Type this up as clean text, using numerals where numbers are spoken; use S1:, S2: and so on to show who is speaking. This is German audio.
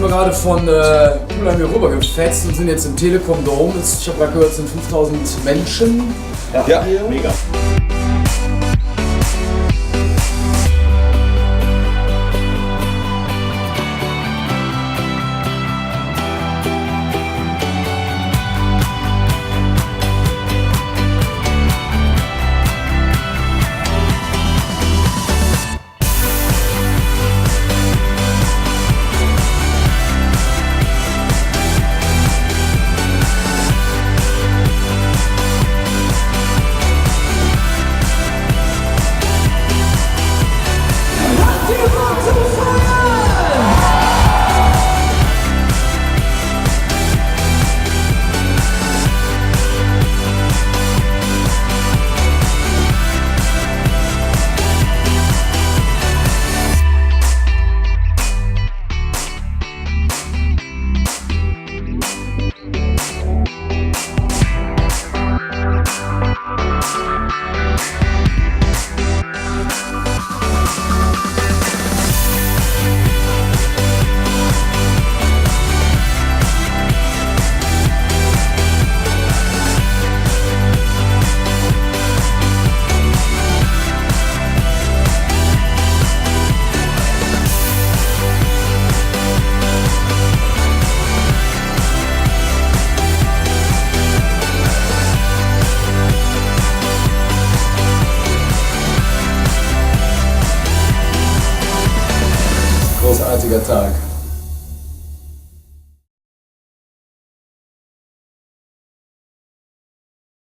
S1: wir gerade von Pulheim hier rüber gefetzt und sind jetzt im Telekom Dome. Ich habe gerade gehört, es sind 5000 Menschen.
S2: Ja, mega.
S1: Großartiger Tag.